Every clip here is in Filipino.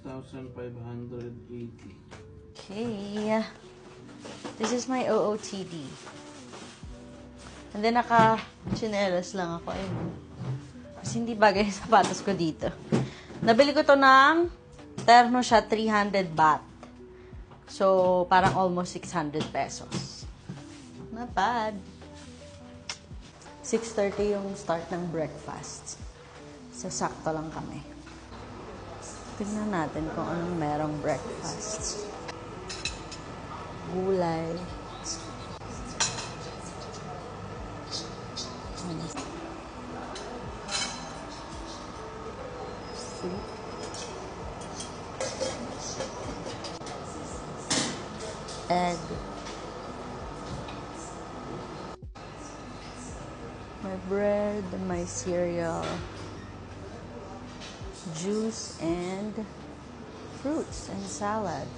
6,580. Okay. This is my OOTD. And then naka-chinelas lang ako. Kasi hindi bagay yung sapatos ko dito. Nabili ko to ng terno siya, 300 baht. So, parang almost 600 pesos. Not bad. 6:30 yung start ng breakfast. So, sakto lang kami. Tignan natin kung anong merong breakfast. Gulay. Soup. Egg. My bread, my cereal, juice, and fruits and salad.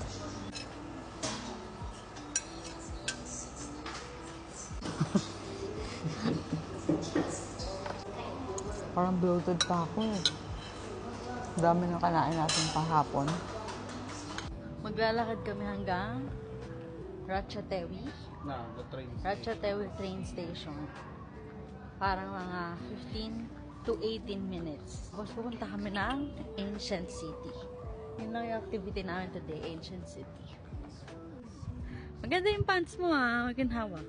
Parang bloated pa ako eh. Dami na kanain natin kahapon. Maglalakad kami hanggang Ratchathewi. No, the train station. Ratchathewi train station. Parang mga 15 to 18 minutes. Tapos pupunta kami ng Ancient City. Yun lang yung activity namin today, Ancient City. Maganda yung pants mo ah, maginhawa.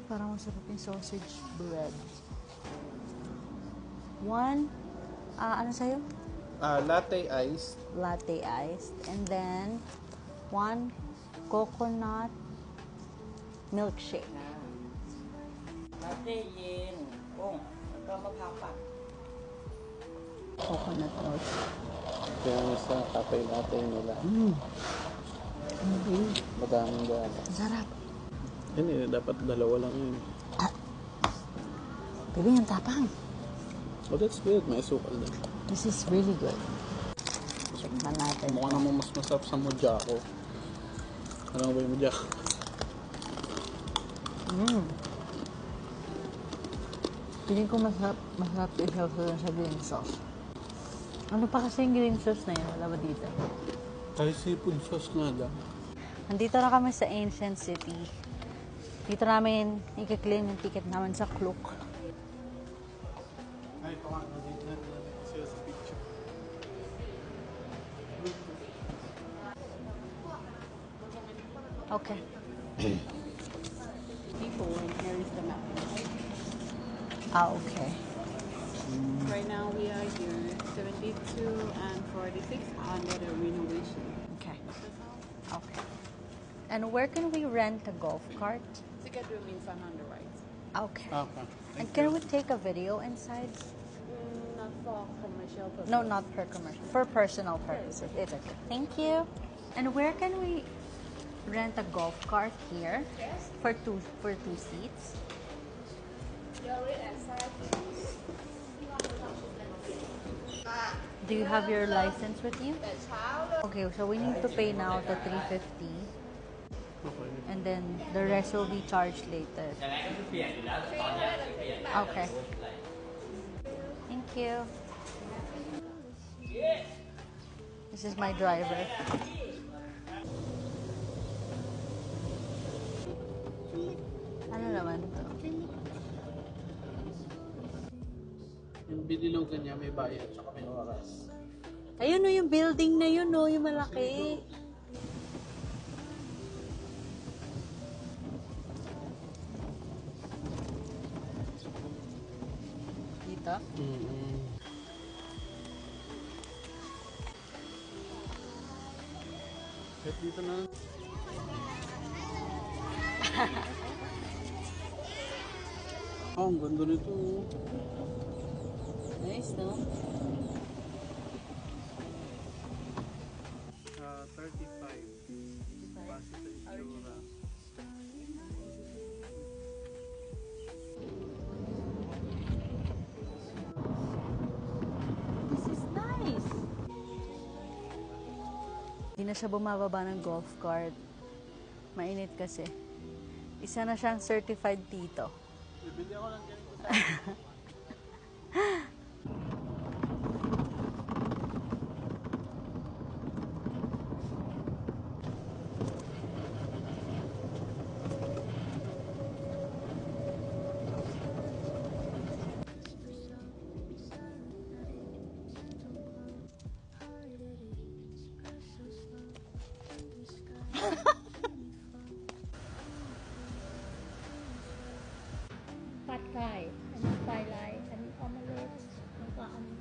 Parang masarap yung sausage bread. One, ano sa'yo? Latte iced. Latte iced. And then, one coconut milkshake. Latte yen. Oh, ito maghapat. Coconut milkshake. Kaya yung isa, cafe latte nila. Madaming gala. Sarap. Hindi, dapat dalawa lang yun. Baby, ang tapang. Oh, that's good. May sukal din. This is really good. Tikman natin. Mukha naman mas masarap sa mojako. Ano ba yung mojako? Piling ko masarap isaw sa green sauce. Ano pa kasi yung green sauce na yun? Wala ba dito? Kahit seafood sauce nga lang. Nandito na kami sa Ancient City. Dito namin i-claim yung ticket naman sa Klook. Ay, paano dito na siya sa picture. Okay. People, and here is the map. Okay. Right now we are here, 72 and 46 under the renovation. Okay. Okay. And where can we rent a golf cart? Ticket room in front on the right. Okay. Okay. And can we take a video inside? Not for commercial purpose. No, not for commercial. For personal purposes. It's okay. Thank you. And where can we rent a golf cart here? Yes. For two seats? Do you have your license with you? Okay, so we need to pay now the 350. Okay. And then the rest will be charged later. Okay. Thank you. This is my driver. Ano naman to? Yung binilugan niya may bayad tsaka may oras. Ayun o, yung building na yun o, yung malaki. Dito? Dito na. Oh, ang ganda nito. Nice, no? 35. Capacity itsura. This is nice. Hindi na siya bumababa ng golf cart. Mainit kasi. Isa na siyang certified tito. Bibili ako lang ganito sa Pad Thai,อันนี้ไฟลายอันนี้ออมเล็ตแล้วก็อันนี้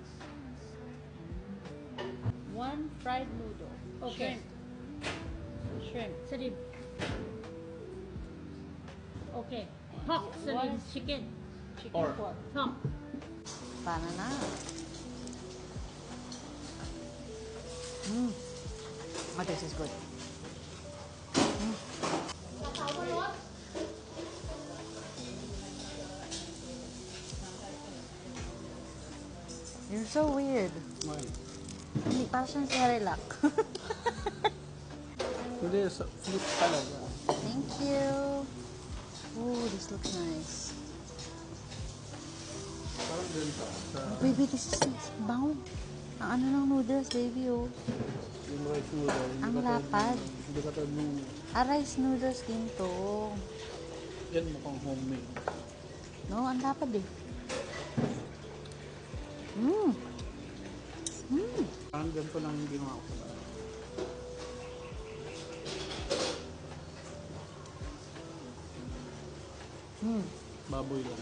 One fried noodle. Okay. Shrimp. Shrimp. Okay. Pork, shrimp, chicken. Chicken Or. pork. Pork. Paano na? Oh, this is good. You're so weird. Hindi, parang siyang si Harelak. Hindi, flip talaga. Thank you. Oh, this looks nice. Parang ganito. Sa Baby, this is nice. Bango. Ang ano ng noodles, baby, oh. yung rice noodle. Ang lapad. Hindi ka tayo nung... Rice noodles din to. Yan mukhang homemade. No, ang lapad eh. Parang ganito lang yung ginawa ko sa baboy lang.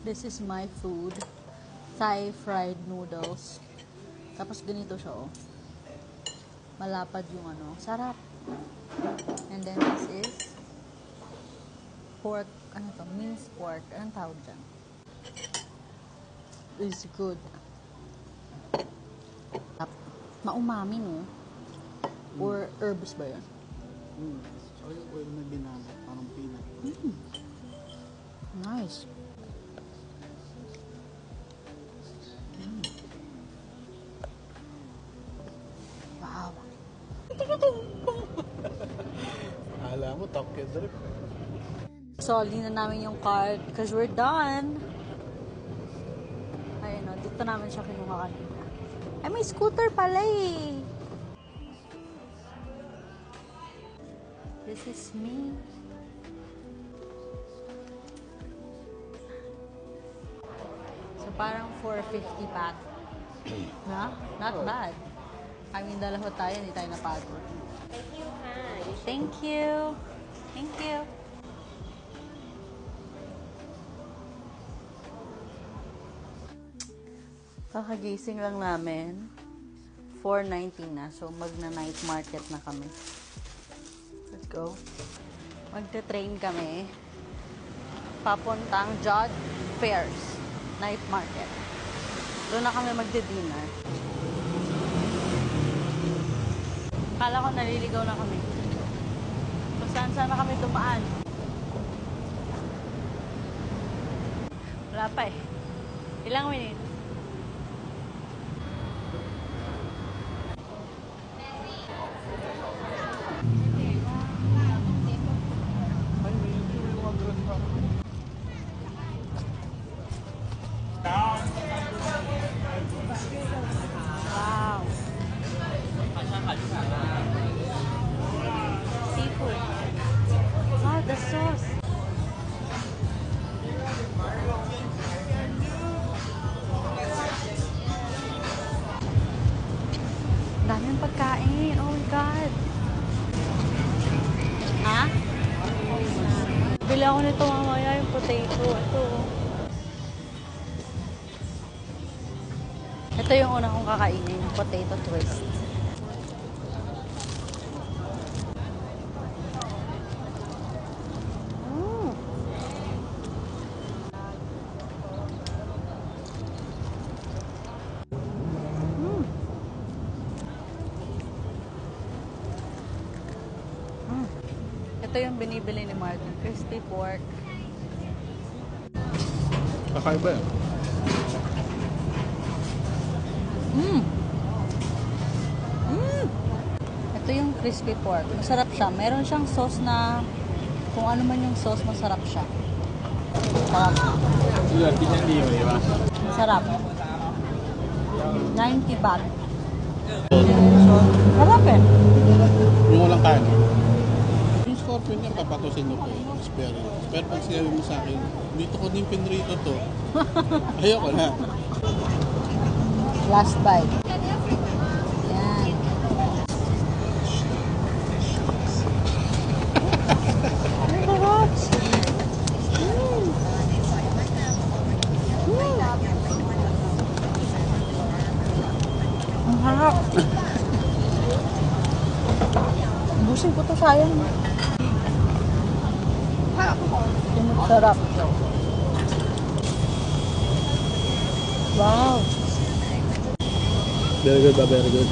This is my food. Thai fried noodles. Tapos ganito siya, oh. Malapad yung ano. Sarap. And then this is pork, ano to? Minced pork. Anong tawag dyan? It's good. Maumami, no? Or herbs ba yan? So yung oil na binanat, parang peanut. Nice. Wow. Alam mo, Tokyo Drift. Soli na namin yung cart because we're done. Ayun o, dito namin siya kinuha kanina. Ay, may scooter pala eh. This is me. So, parang 450 pack. Na? Not bad. I mean, dalawa tayo, hindi tayo napagod. Thank you. Thank you. Kakagising lang namin. 4:19 na. So, magna-night market na kami. Let's go. Magte-train kami. Papuntang Jod Fairs Night Market. Doon na kami magde-dinner. Kala ko naliligaw na kami. Kung saan na kami dumaan. Wala pa eh. Ilang minutes? Ay, may mga dress pa. Wow. Seafood. Wow, the sauce. Daming pagkain. Oh my God. Ha? Bili ako nito mamaya, yung potato. Ito. Ito yung una kong kakainin, yung potato twist. ito yung binibili ni Martin. Crispy pork. Kakaiba eh. Ito yung crispy pork. Masarap siya. Meron siyang sauce na kung ano man yung sauce, masarap siya. Masarap. Masarap. 90 baht. Sarap eh. Yung walang kain. Yung scorpion niya, papatusin mo ko yung experience. Pero pag sinabi mo sa akin, dito ko din pinrito to. Ayoko na. Last bite. Yan. Ang harap. Busin ko to, sayang. Sarap. Wow. Very good ba? Very good.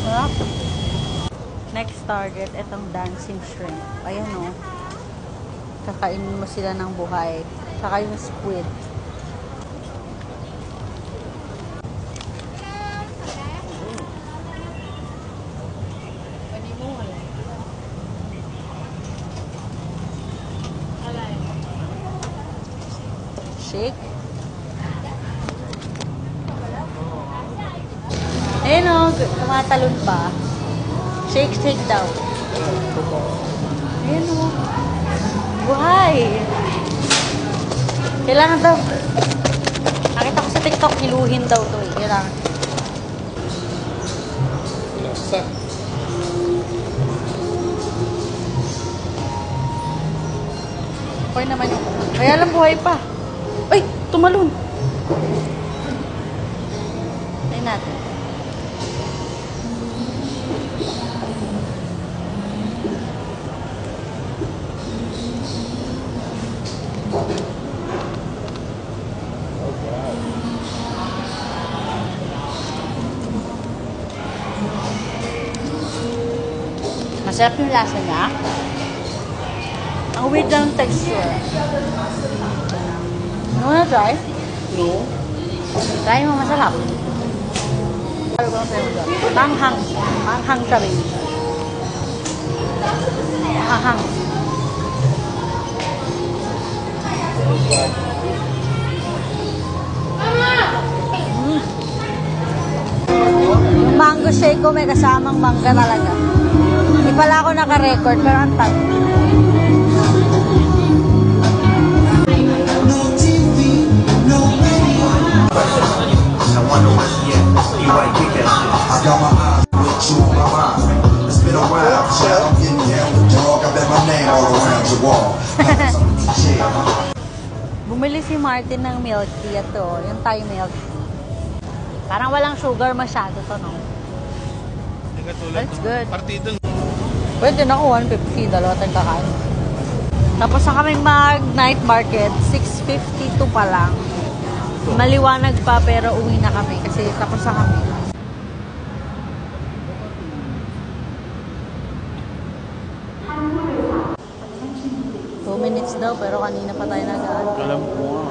Sarap. Next target, itong dancing shrimp. Ayan o. Kakainin mo sila ng buhay. Saka yung squid. Shake. Ayun o, tumatalon pa. Shake, shake daw. Ayun o. Buhay! Kailangan daw. Nakita ko sa TikTok, hiluhin daw to eh. Kailangan. Lasa. Okay naman yung... Kaya lang buhay pa. Ay! Tumalon! Tayo natin. Masarap yung lasa niya. Ang weird lang yung texture. You wanna try? No. Try mo, masarap. Manghang. Manghang kami. Manghang. Yung mango shake ko may kasamang mangga talaga. Hindi pala ako naka-record pero ang tag. I wonder what's yet. You ain't kick that shit. I got my eyes with you on my mind. It's been a while, child. I'm getting down with dog. I bet my name all around your wall. Bumili si Martin ng milk tea. Ito, yung Thai milk tea. Parang walang sugar masyado to, no? That's good. Partidong. Pwede na ako, 150. Dalawa tayong kakain. Tapos na kaming mag-night market. 6:52 pa lang. Maliwanag pa pero uwi na kami kasi tapos na kami. 2 minutes daw pero kanina pa tayo nag-aan. Alam ko nga.